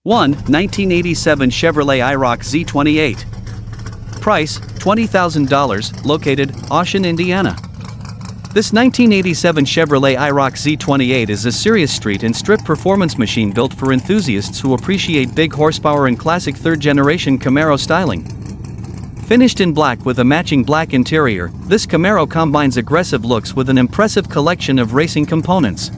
1. 1987 Chevrolet IROC Z28. Price, $20,000, located, Ocean, Indiana. This 1987 Chevrolet IROC Z28 is a serious street and strip performance machine built for enthusiasts who appreciate big horsepower and classic third-generation Camaro styling. Finished in black with a matching black interior, this Camaro combines aggressive looks with an impressive collection of racing components.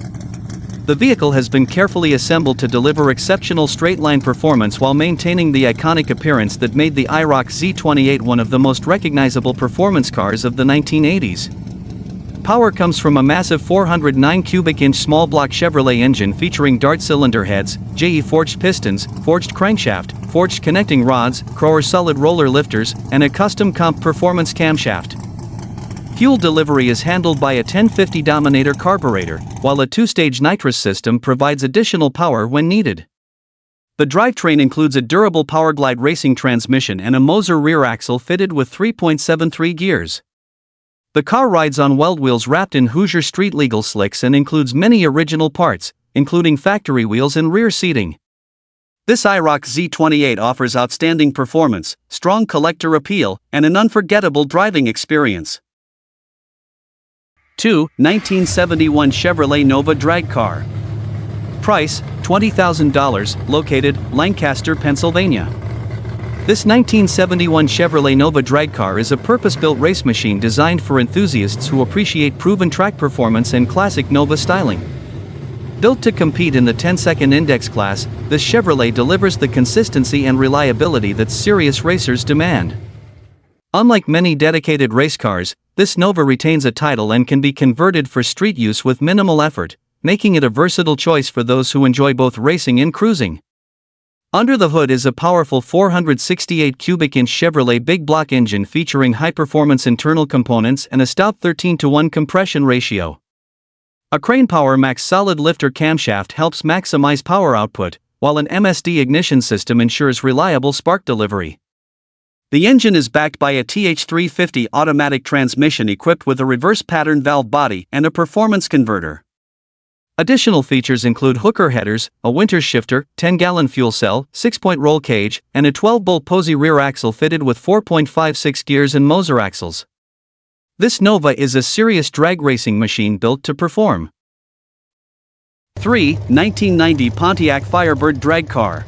The vehicle has been carefully assembled to deliver exceptional straight-line performance while maintaining the iconic appearance that made the IROC Z28 one of the most recognizable performance cars of the 1980s. Power comes from a massive 409 cubic inch small block Chevrolet engine featuring Dart cylinder heads, JE forged pistons, forged crankshaft, forged connecting rods, Crower solid roller lifters, and a custom comp performance camshaft. Fuel delivery is handled by a 1050 Dominator carburetor, while a two-stage nitrous system provides additional power when needed. The drivetrain includes a durable Powerglide racing transmission and a Moser rear axle fitted with 3.73 gears. The car rides on weld wheels wrapped in Hoosier Street Legal slicks and includes many original parts, including factory wheels and rear seating. This IROC Z28 offers outstanding performance, strong collector appeal, and an unforgettable driving experience. 2. 1971 Chevrolet Nova drag car. Price, $20,000, located, Lancaster, Pennsylvania. This 1971 Chevrolet Nova drag car is a purpose-built race machine designed for enthusiasts who appreciate proven track performance and classic Nova styling. Built to compete in the 10-second index class, this Chevrolet delivers the consistency and reliability that serious racers demand. Unlike many dedicated race cars, this Nova retains a title and can be converted for street use with minimal effort, making it a versatile choice for those who enjoy both racing and cruising. Under the hood is a powerful 468 cubic inch Chevrolet big block engine featuring high-performance internal components and a stout 13:1 compression ratio. A Crane Power Max solid lifter camshaft helps maximize power output, while an MSD ignition system ensures reliable spark delivery. The engine is backed by a TH350 automatic transmission equipped with a reverse pattern valve body and a performance converter. Additional features include hooker headers, a winter shifter, 10-gallon fuel cell, 6-point roll cage, and a 12-bolt Posey rear axle fitted with 4.56 gears and Moser axles. This Nova is a serious drag racing machine built to perform. 3. 1990 Pontiac Firebird drag car.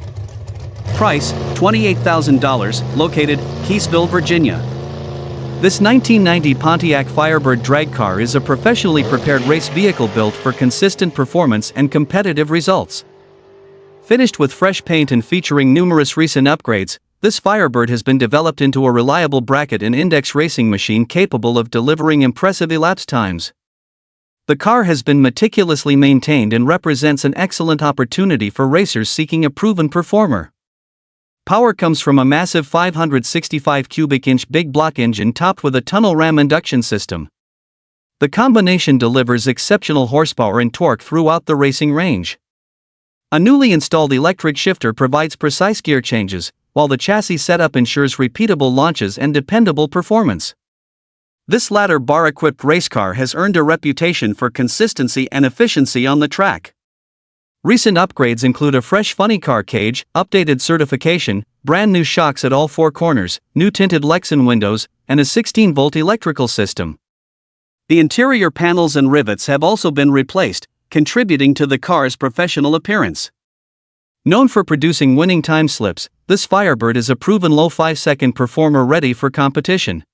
Price, $28,000, located, Keysville, Virginia. This 1990 Pontiac Firebird drag car is a professionally prepared race vehicle built for consistent performance and competitive results. Finished with fresh paint and featuring numerous recent upgrades, this Firebird has been developed into a reliable bracket and index racing machine capable of delivering impressive elapsed times. The car has been meticulously maintained and represents an excellent opportunity for racers seeking a proven performer. Power comes from a massive 565 cubic inch big block engine topped with a tunnel ram induction system. The combination delivers exceptional horsepower and torque throughout the racing range. A newly installed electric shifter provides precise gear changes, while the chassis setup ensures repeatable launches and dependable performance. This latter bar-equipped race car has earned a reputation for consistency and efficiency on the track. Recent upgrades include a fresh funny car cage, updated certification, brand new shocks at all four corners, new tinted Lexan windows, and a 16-volt electrical system. The interior panels and rivets have also been replaced, contributing to the car's professional appearance. Known for producing winning time slips, this Firebird is a proven low 5-second performer ready for competition.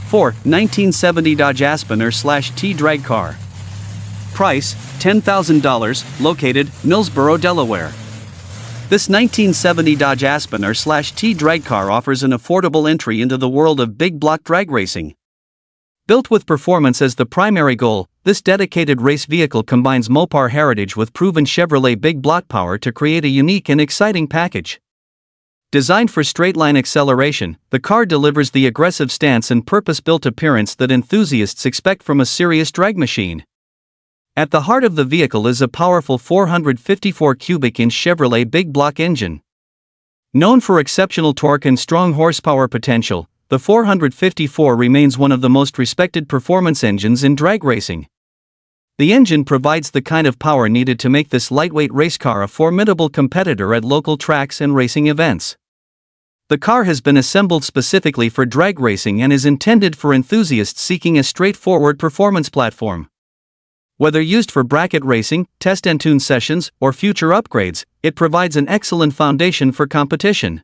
4. 1970 Dodge Aspener/T drag car. Price, $10,000, located, Millsboro, Delaware. This 1970 Dodge Aspener/T drag car offers an affordable entry into the world of big block drag racing. Built with performance as the primary goal, this dedicated race vehicle combines Mopar heritage with proven Chevrolet big block power to create a unique and exciting package. Designed for straight-line acceleration, the car delivers the aggressive stance and purpose-built appearance that enthusiasts expect from a serious drag machine. At the heart of the vehicle is a powerful 454 cubic inch Chevrolet big block engine. Known for exceptional torque and strong horsepower potential, the 454 remains one of the most respected performance engines in drag racing. The engine provides the kind of power needed to make this lightweight race car a formidable competitor at local tracks and racing events. The car has been assembled specifically for drag racing and is intended for enthusiasts seeking a straightforward performance platform. Whether used for bracket racing, test and tune sessions, or future upgrades, it provides an excellent foundation for competition.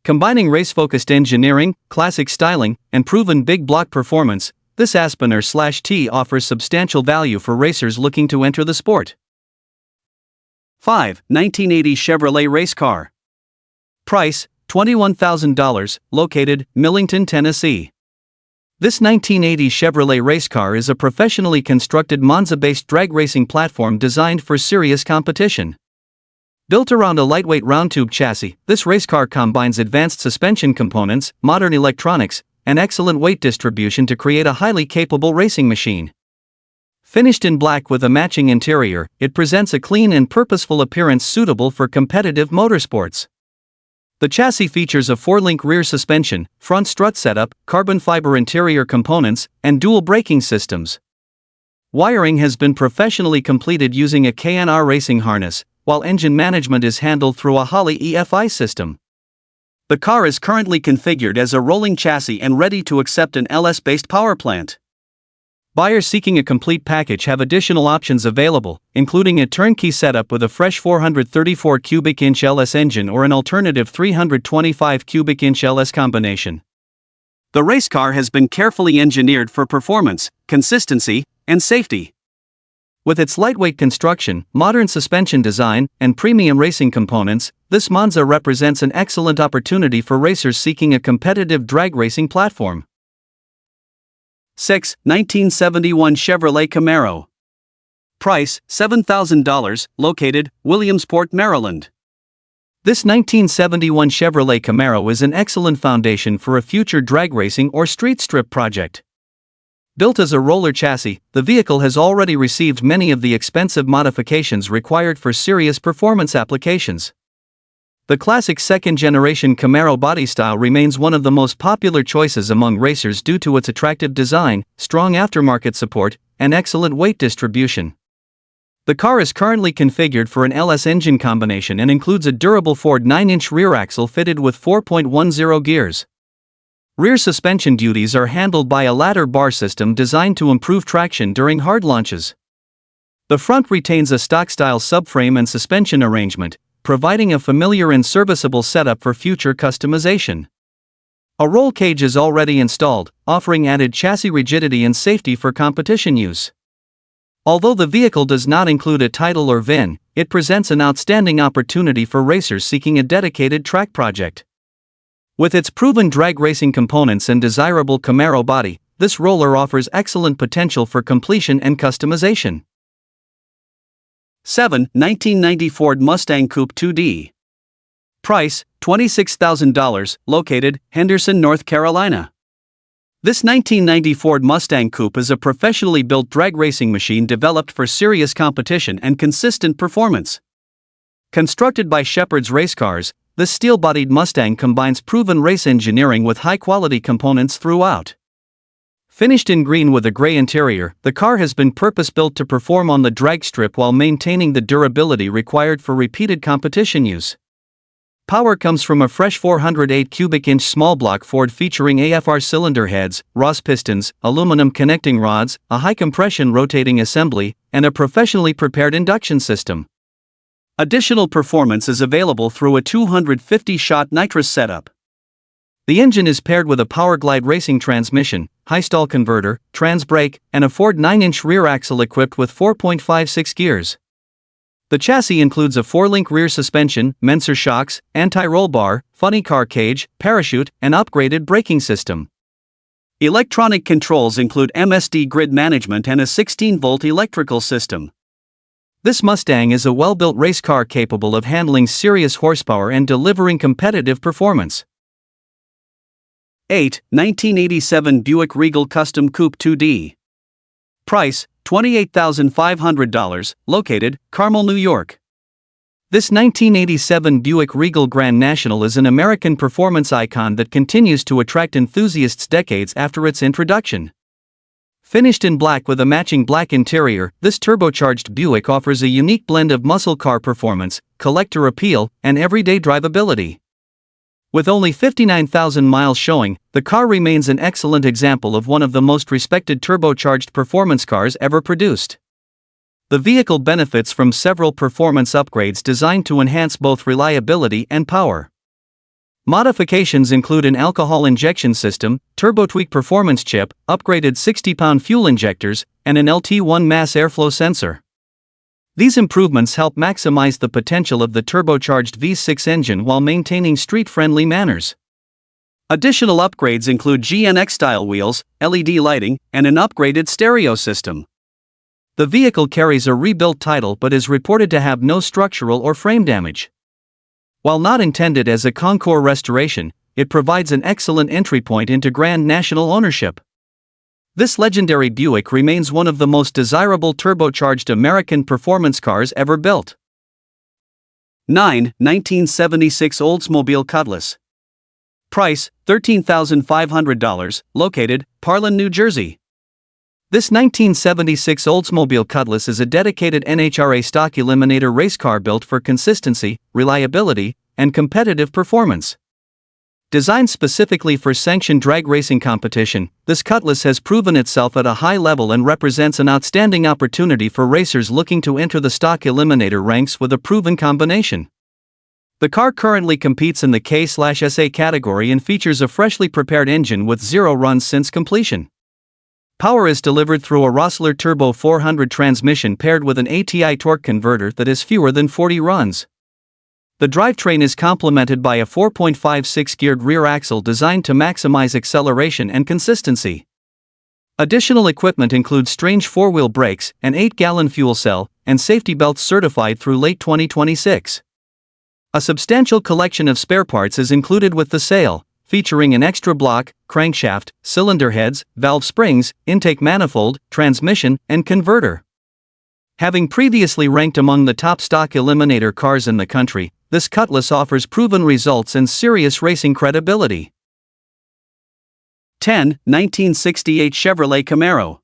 Combining race-focused engineering, classic styling, and proven big block performance, this Aspener/T offers substantial value for racers looking to enter the sport. 5. 1980 Chevrolet Race Car. Price, $21,000, located, Millington, Tennessee. This 1980 Chevrolet race car is a professionally constructed Monza-based drag racing platform designed for serious competition. Built around a lightweight round-tube chassis, this race car combines advanced suspension components, modern electronics, and excellent weight distribution to create a highly capable racing machine. Finished in black with a matching interior, it presents a clean and purposeful appearance suitable for competitive motorsports. The chassis features a 4-link rear suspension, front strut setup, carbon fiber interior components, and dual braking systems. Wiring has been professionally completed using a KNR racing harness, while engine management is handled through a Holley EFI system. The car is currently configured as a rolling chassis and ready to accept an LS-based power plant. Buyers seeking a complete package have additional options available, including a turnkey setup with a fresh 434 cubic inch LS engine or an alternative 325 cubic inch LS combination. The race car has been carefully engineered for performance, consistency, and safety. With its lightweight construction, modern suspension design, and premium racing components, this Monza represents an excellent opportunity for racers seeking a competitive drag racing platform. 6. 1971 Chevrolet Camaro. Price, $7,000, located, Williamsport, Maryland. This 1971 Chevrolet Camaro is an excellent foundation for a future drag racing or street strip project. Built as a roller chassis, the vehicle has already received many of the expensive modifications required for serious performance applications. The classic second-generation Camaro body style remains one of the most popular choices among racers due to its attractive design, strong aftermarket support, and excellent weight distribution. The car is currently configured for an LS engine combination and includes a durable Ford 9-inch rear axle fitted with 4.10 gears. Rear suspension duties are handled by a ladder bar system designed to improve traction during hard launches. The front retains a stock-style subframe and suspension arrangement, providing a familiar and serviceable setup for future customization. A roll cage is already installed, offering added chassis rigidity and safety for competition use. Although the vehicle does not include a title or VIN, it presents an outstanding opportunity for racers seeking a dedicated track project. With its proven drag racing components and desirable Camaro body, this roller offers excellent potential for completion and customization. 7. 1990 Ford Mustang Coupe 2D. Price, $26,000, located, Henderson, North Carolina. This 1990 Ford Mustang Coupe is a professionally built drag racing machine developed for serious competition and consistent performance. Constructed by Shepherd's Race Cars, this steel-bodied Mustang combines proven race engineering with high-quality components throughout. Finished in green with a gray interior, the car has been purpose-built to perform on the drag strip while maintaining the durability required for repeated competition use. Power comes from a fresh 408 cubic inch small block Ford featuring AFR cylinder heads, Ross pistons, aluminum connecting rods, a high-compression rotating assembly, and a professionally prepared induction system. Additional performance is available through a 250-shot nitrous setup. The engine is paired with a Powerglide racing transmission, high-stall converter, trans brake, and a Ford 9-inch rear axle equipped with 4.56 gears. The chassis includes a 4-link rear suspension, Menser shocks, anti-roll bar, funny car cage, parachute, and upgraded braking system. Electronic controls include MSD grid management and a 16-volt electrical system. This Mustang is a well-built race car capable of handling serious horsepower and delivering competitive performance. 8. 1987 Buick Regal Custom Coupe 2D. Price, $28,500, located, Carmel, New York. This 1987 Buick Regal Grand National is an American performance icon that continues to attract enthusiasts decades after its introduction. Finished in black with a matching black interior, this turbocharged Buick offers a unique blend of muscle car performance, collector appeal, and everyday drivability. With only 59,000 miles showing, the car remains an excellent example of one of the most respected turbocharged performance cars ever produced. The vehicle benefits from several performance upgrades designed to enhance both reliability and power. Modifications include an alcohol injection system, turbo-tweak performance chip, upgraded 60-pound fuel injectors, and an LT1 mass airflow sensor. These improvements help maximize the potential of the turbocharged V6 engine while maintaining street-friendly manners. Additional upgrades include GNX-style wheels, LED lighting, and an upgraded stereo system. The vehicle carries a rebuilt title but is reported to have no structural or frame damage. While not intended as a Concours restoration, it provides an excellent entry point into Grand National ownership. This legendary Buick remains one of the most desirable turbocharged American performance cars ever built. 9. 1976 Oldsmobile Cutlass. Price, $13,500, located, Parlin, New Jersey. This 1976 Oldsmobile Cutlass is a dedicated NHRA stock eliminator race car built for consistency, reliability, and competitive performance. Designed specifically for sanctioned drag racing competition, this Cutlass has proven itself at a high level and represents an outstanding opportunity for racers looking to enter the stock eliminator ranks with a proven combination. The car currently competes in the K/SA category and features a freshly prepared engine with 0 runs since completion. Power is delivered through a Rossler Turbo 400 transmission paired with an ATI torque converter that has fewer than 40 runs. The drivetrain is complemented by a 4.56 geared rear axle designed to maximize acceleration and consistency. Additional equipment includes strange 4-wheel brakes, an 8-gallon fuel cell, and safety belts certified through late 2026. A substantial collection of spare parts is included with the sale, featuring an extra block, crankshaft, cylinder heads, valve springs, intake manifold, transmission, and converter. Having previously ranked among the top stock eliminator cars in the country, this Cutlass offers proven results and serious racing credibility. 10. 1968 Chevrolet Camaro.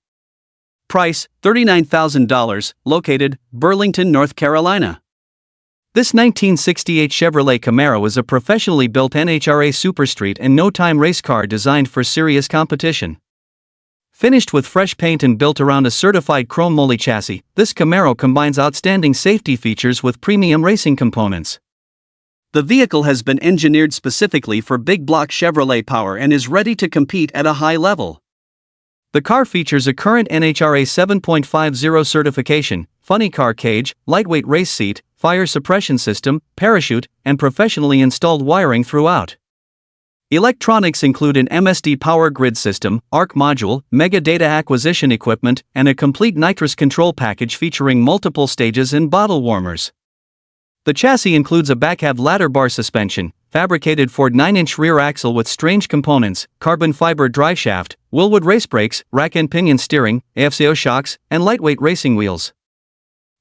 Price, $39,000, located, Burlington, North Carolina. This 1968 Chevrolet Camaro is a professionally built NHRA superstreet and no-time race car designed for serious competition. Finished with fresh paint and built around a certified chrome moly chassis, this Camaro combines outstanding safety features with premium racing components. The vehicle has been engineered specifically for big block Chevrolet power and is ready to compete at a high level. The car features a current NHRA 7.50 certification, funny car cage, lightweight race seat, fire suppression system, parachute, and professionally installed wiring throughout. Electronics include an MSD power grid system, ARC module, mega data acquisition equipment, and a complete nitrous control package featuring multiple stages and bottle warmers. The chassis includes a back-cab ladder bar suspension, fabricated Ford 9-inch rear axle with strange components, carbon fiber driveshaft, Willwood race brakes, rack and pinion steering, AFCO shocks, and lightweight racing wheels.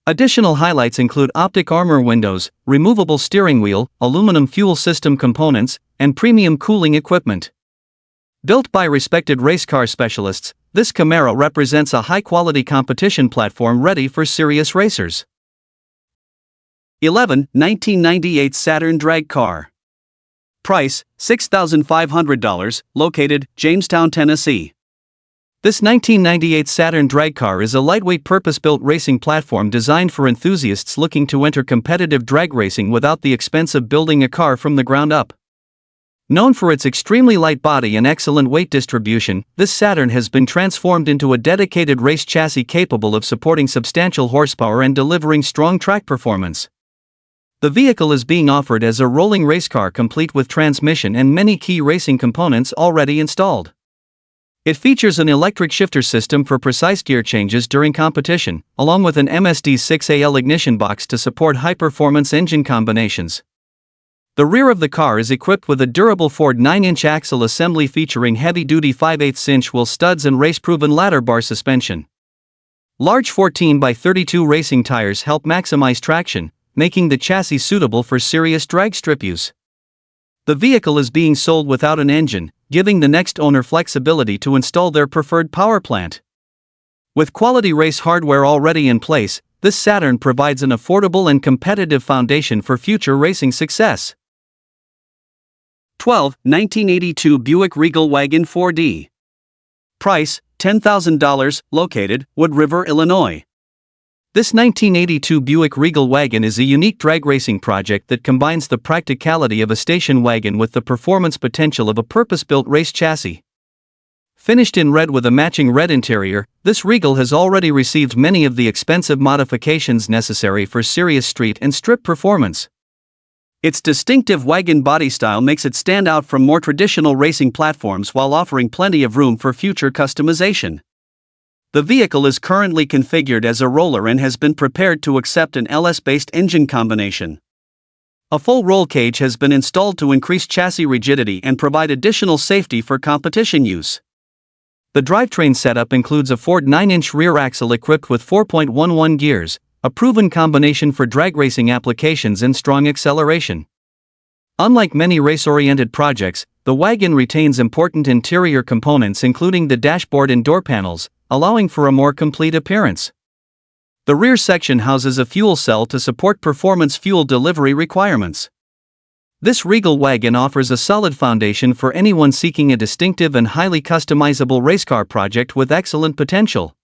Additional highlights include optic armor windows, removable steering wheel, aluminum fuel system components, and premium cooling equipment. Built by respected race car specialists, this Camaro represents a high-quality competition platform ready for serious racers. 11. 1998 Saturn Drag Car. Price, $6,500, located, Jamestown, Tennessee. This 1998 Saturn drag car is a lightweight purpose-built racing platform designed for enthusiasts looking to enter competitive drag racing without the expense of building a car from the ground up. Known for its extremely light body and excellent weight distribution, this Saturn has been transformed into a dedicated race chassis capable of supporting substantial horsepower and delivering strong track performance. The vehicle is being offered as a rolling race car complete with transmission and many key racing components already installed. It features an electric shifter system for precise gear changes during competition, along with an MSD 6AL ignition box to support high-performance engine combinations. The rear of the car is equipped with a durable Ford 9-inch axle assembly featuring heavy-duty 5/8-inch wheel studs and race-proven ladder bar suspension. Large 14x32 racing tires help maximize traction, making the chassis suitable for serious drag strip use. The vehicle is being sold without an engine, giving the next owner flexibility to install their preferred power plant. With quality race hardware already in place, this Saturn provides an affordable and competitive foundation for future racing success. 12. 1982 Buick Regal Wagon 4D. Price, $10,000, located, Wood River, Illinois. This 1982 Buick Regal wagon is a unique drag racing project that combines the practicality of a station wagon with the performance potential of a purpose-built race chassis. Finished in red with a matching red interior, this Regal has already received many of the expensive modifications necessary for serious street and strip performance. Its distinctive wagon body style makes it stand out from more traditional racing platforms while offering plenty of room for future customization. The vehicle is currently configured as a roller and has been prepared to accept an LS-based engine combination. A full roll cage has been installed to increase chassis rigidity and provide additional safety for competition use. The drivetrain setup includes a Ford 9-inch rear axle equipped with 4.11 gears, a proven combination for drag racing applications and strong acceleration. Unlike many race-oriented projects, the wagon retains important interior components including the dashboard and door panels, allowing for a more complete appearance. The rear section houses a fuel cell to support performance fuel delivery requirements. This Regal wagon offers a solid foundation for anyone seeking a distinctive and highly customizable racecar project with excellent potential.